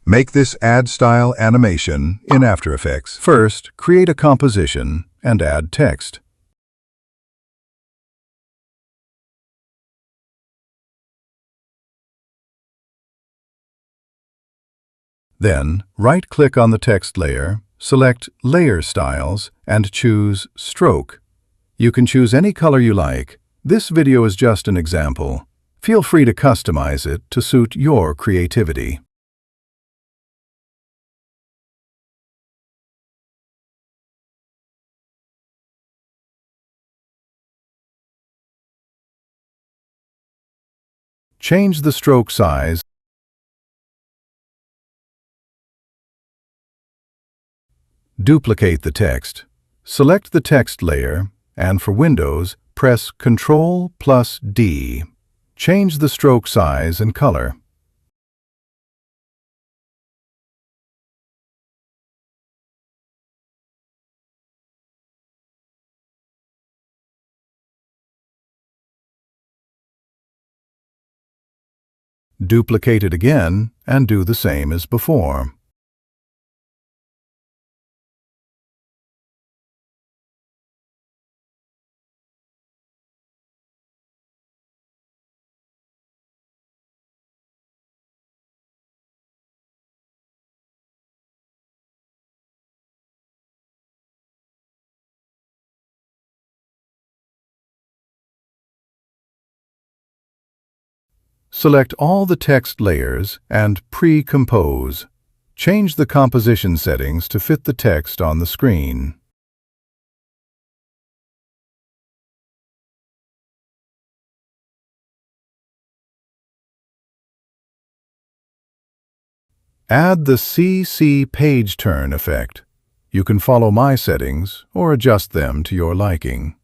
Make this add style animation in After Effects. First, create a composition and add text. Then, right-click on the text layer, select Layer Styles, and choose Stroke. You can choose any color you like. This video is just an example. Feel free to customize it to suit your creativity. Change the stroke size. Duplicate the text. Select the text layer, and for Windows, press Ctrl+D. Change the stroke size and color. Duplicate it again and do the same as before. Select all the text layers and pre-compose. Change the composition settings to fit the text on the screen. Add the CC page turn effect. You can follow my settings or adjust them to your liking.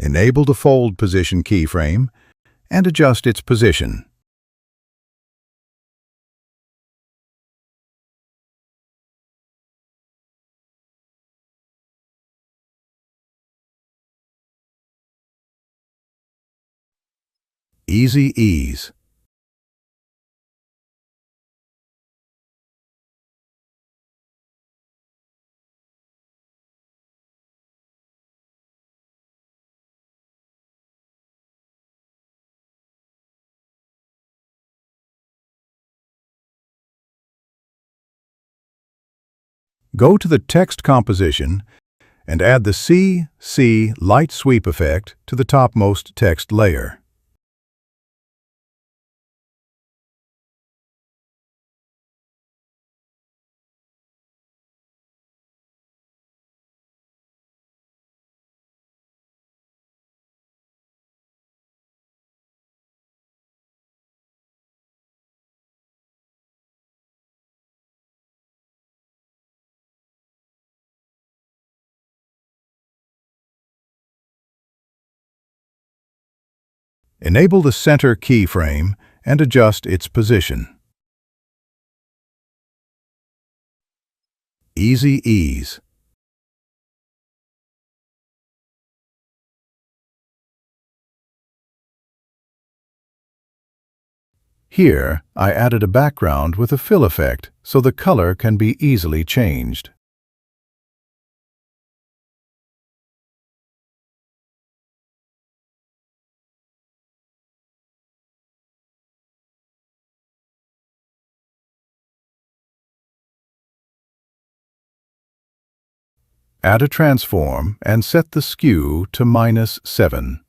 Enable the fold position keyframe and adjust its position. Easy ease. Go to the text composition and add the CC light sweep effect to the topmost text layer. Enable the center keyframe and adjust its position. Easy ease. Here, I added a background with a fill effect so the color can be easily changed. Add a transform and set the skew to -7.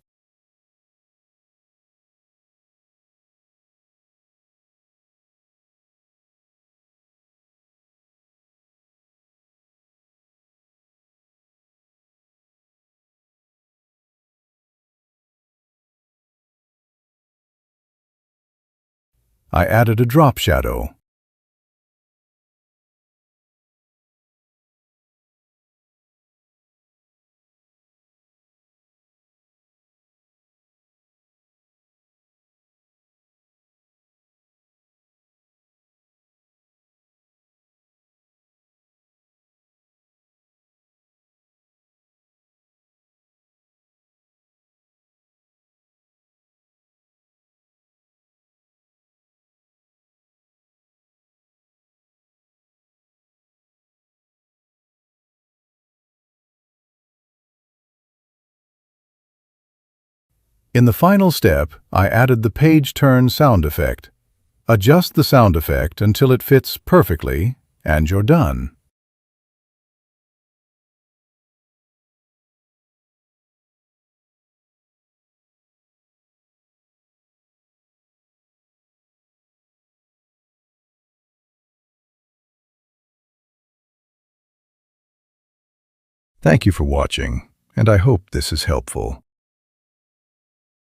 I added a drop shadow. In the final step, I added the page turn sound effect. Adjust the sound effect until it fits perfectly, and you're done. Thank you for watching, and I hope this is helpful.